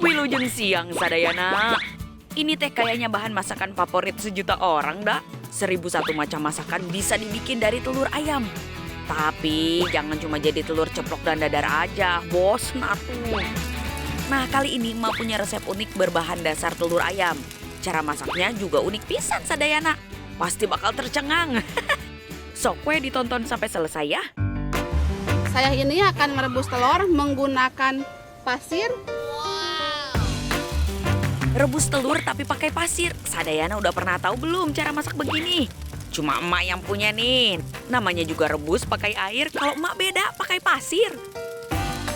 Wilujeng siang, Sadayana. Ini teh kayaknya bahan masakan favorit sejuta orang, dah. 1001 macam masakan bisa dibikin dari telur ayam. Tapi jangan cuma jadi telur ceplok dan dadar aja, bos. Nah, kali ini emak punya resep unik berbahan dasar telur ayam. Cara masaknya juga unik pisan, Sadayana. Pasti bakal tercengang. Sok we ditonton sampai selesai ya. Saya ini akan merebus telur menggunakan pasir. Rebus telur tapi pakai pasir. Sadayana udah pernah tahu belum cara masak begini? Cuma emak yang punya nih. Namanya juga rebus pakai air, kalau emak beda pakai pasir.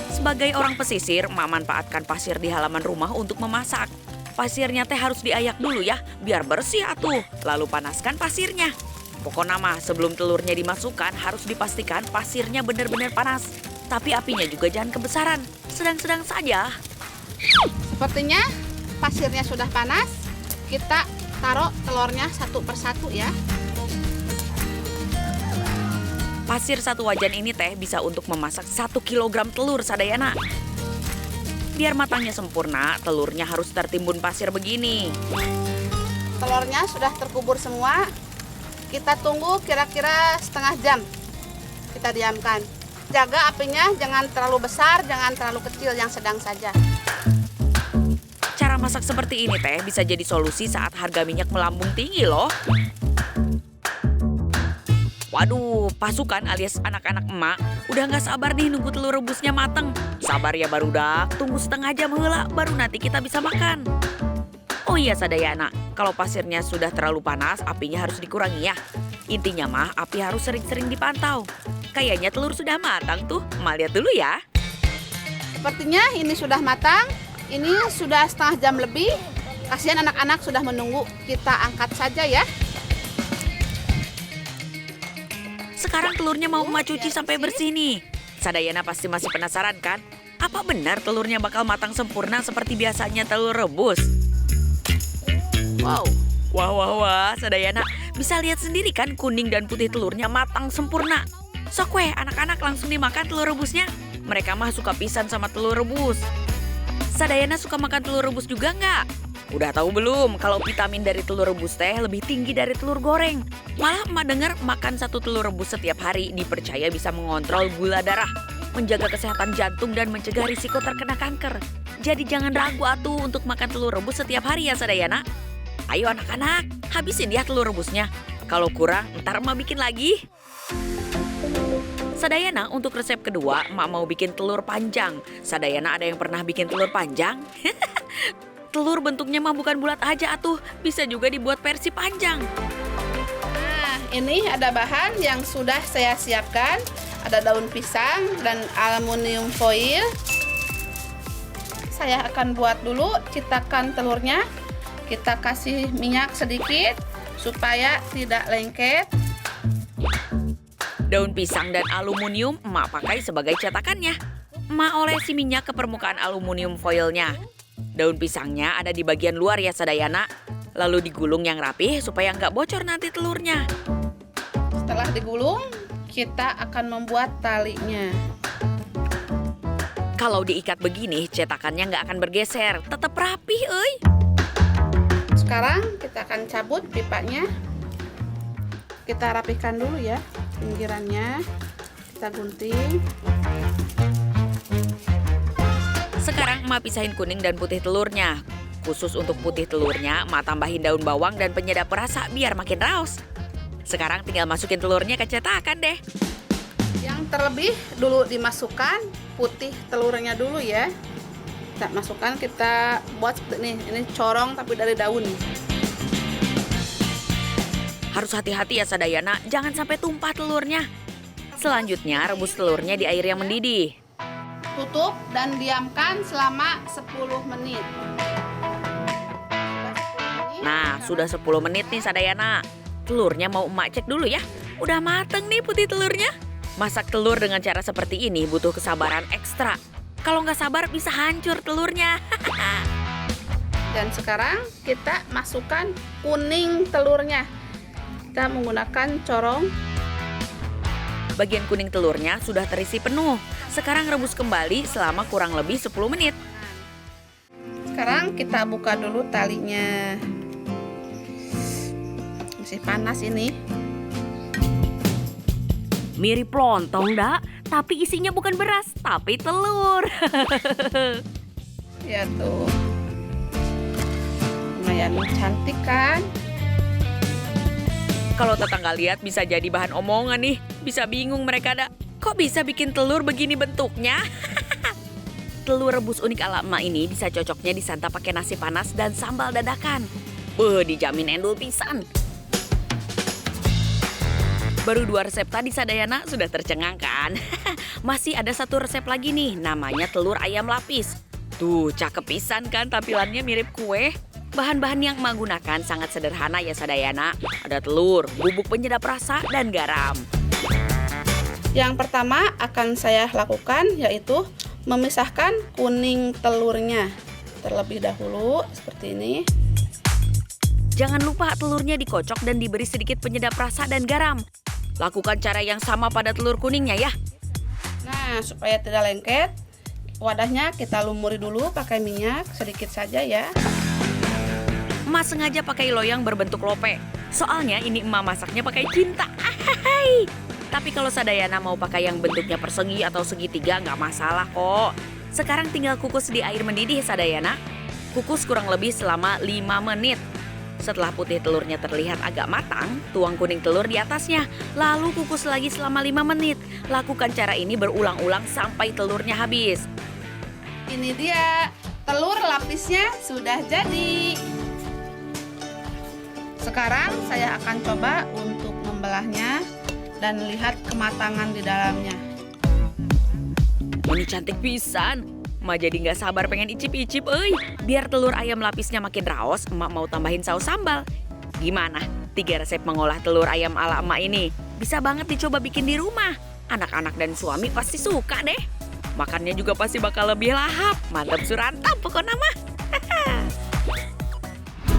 Sebagai orang pesisir, emak manfaatkan pasir di halaman rumah untuk memasak. Pasirnya teh harus diayak dulu ya, biar bersih atuh. Lalu panaskan pasirnya. Pokoknya mah sebelum telurnya dimasukkan harus dipastikan pasirnya benar-benar panas. Tapi apinya juga jangan kebesaran, sedang-sedang saja. Sepertinya pasirnya sudah panas. Kita taruh telurnya satu persatu ya. Pasir satu wajan ini teh bisa untuk memasak 1 kilogram telur, Sadayana. Biar matangnya sempurna, telurnya harus tertimbun pasir begini. Telurnya sudah terkubur semua. Kita tunggu kira-kira setengah jam. Kita diamkan. Jaga apinya jangan terlalu besar, jangan terlalu kecil, yang sedang saja. Cara masak seperti ini teh bisa jadi solusi saat harga minyak melambung tinggi loh. Waduh, pasukan alias anak-anak emak udah nggak sabar nih nunggu telur rebusnya mateng. Sabar ya barudak, tunggu setengah jam heula baru nanti kita bisa makan. Oh iya Sadayana, kalau pasirnya sudah terlalu panas, apinya harus dikurangi ya. Intinya mah api harus sering-sering dipantau. Kayaknya telur sudah matang tuh, emak lihat dulu ya. Sepertinya ini sudah matang. Ini sudah setengah jam lebih. Kasihan anak-anak sudah menunggu. Kita angkat saja ya. Sekarang telurnya mau emak cuci sampai bersih nih. Sadayana pasti masih penasaran kan? Apa benar telurnya bakal matang sempurna seperti biasanya telur rebus? Wow. Wah, Sadayana. Bisa lihat sendiri kan kuning dan putih telurnya matang sempurna. Sok weh, anak-anak langsung dimakan telur rebusnya. Mereka mah suka pisan sama telur rebus. Sadayana suka makan telur rebus juga nggak? Udah tahu belum kalau vitamin dari telur rebus teh lebih tinggi dari telur goreng? Malah emak dengar makan 1 telur rebus setiap hari dipercaya bisa mengontrol gula darah, menjaga kesehatan jantung dan mencegah risiko terkena kanker. Jadi jangan ragu atuh untuk makan telur rebus setiap hari ya Sadayana. Ayo anak-anak, habisin ya telur rebusnya. Kalau kurang, ntar emak bikin lagi. Sadayana untuk resep kedua, emak mau bikin telur panjang. Sadayana ada yang pernah bikin telur panjang? Telur bentuknya mah bukan bulat aja atuh, bisa juga dibuat versi panjang. Nah, ini ada bahan yang sudah saya siapkan. Ada daun pisang dan aluminium foil. Saya akan buat dulu cetakan telurnya. Kita kasih minyak sedikit supaya tidak lengket. Daun pisang dan aluminium emak pakai sebagai cetakannya. Emak olesi minyak ke permukaan aluminium foilnya. Daun pisangnya ada di bagian luar ya Sadayana. Lalu digulung yang rapih supaya nggak bocor nanti telurnya. Setelah digulung, kita akan membuat talinya. Kalau diikat begini, cetakannya nggak akan bergeser. Tetap rapih, euy. Sekarang kita akan cabut pipanya. Kita rapihkan dulu ya pinggirannya. Kita gunting. Sekarang emak pisahin kuning dan putih telurnya. Khusus untuk putih telurnya, emak tambahin daun bawang dan penyedap rasa biar makin raos. Sekarang tinggal masukin telurnya ke cetakan deh. Yang terlebih dulu dimasukkan putih telurnya dulu ya. Kita masukkan, kita buat seperti ini corong tapi dari daun. Harus hati-hati ya Sadayana, jangan sampai tumpah telurnya. Selanjutnya rebus telurnya di air yang mendidih. Tutup dan diamkan selama 10 menit. Nah, sudah 10 menit nih Sadayana. Telurnya mau emak cek dulu ya. Udah mateng nih putih telurnya. Masak telur dengan cara seperti ini butuh kesabaran ekstra. Kalau nggak sabar bisa hancur telurnya. Dan sekarang kita masukkan kuning telurnya. Kita menggunakan corong. Bagian kuning telurnya sudah terisi penuh. Sekarang rebus kembali selama kurang lebih 10 menit. Sekarang kita buka dulu talinya. Masih panas ini. Mirip lontong, Dak. Tapi isinya bukan beras, tapi telur. Ya tuh. Lumayan cantik kan? Kalau tetangga lihat bisa jadi bahan omongan nih. Bisa bingung mereka, Dak. Kok bisa bikin telur begini bentuknya? Telur rebus unik ala emak ini bisa cocoknya disantap pakai nasi panas dan sambal dadakan. Dijamin endul pisan. Baru 2 resep tadi Sadayana sudah tercengang kan? Masih ada 1 resep lagi nih, namanya telur ayam lapis. Tuh, cakep pisan kan tampilannya mirip kue? Bahan-bahan yang emak gunakan sangat sederhana ya Sadayana. Ada telur, bubuk penyedap rasa, dan garam. Yang pertama akan saya lakukan yaitu memisahkan kuning telurnya. Terlebih dahulu seperti ini. Jangan lupa telurnya dikocok dan diberi sedikit penyedap rasa dan garam. Lakukan cara yang sama pada telur kuningnya ya. Nah, supaya tidak lengket, wadahnya kita lumuri dulu pakai minyak sedikit saja ya. Emak sengaja pakai loyang berbentuk lope. Soalnya ini emak masaknya pakai cinta. Ahai. Tapi kalau Sadayana mau pakai yang bentuknya persegi atau segitiga nggak masalah kok. Sekarang tinggal kukus di air mendidih Sadayana. Kukus kurang lebih selama 5 menit. Setelah putih telurnya terlihat agak matang, tuang kuning telur di atasnya. Lalu kukus lagi selama 5 menit. Lakukan cara ini berulang-ulang sampai telurnya habis. Ini dia, telur lapisnya sudah jadi. Sekarang saya akan coba untuk membelahnya dan lihat kematangan di dalamnya. Ini cantik pisan. Emak jadi nggak sabar pengen icip-icip, Biar telur ayam lapisnya makin raos, emak mau tambahin saus sambal. Gimana? 3 resep mengolah telur ayam ala emak ini. Bisa banget dicoba bikin di rumah. Anak-anak dan suami pasti suka deh. Makannya juga pasti bakal lebih lahap. Mantap surantap pokoknya mah.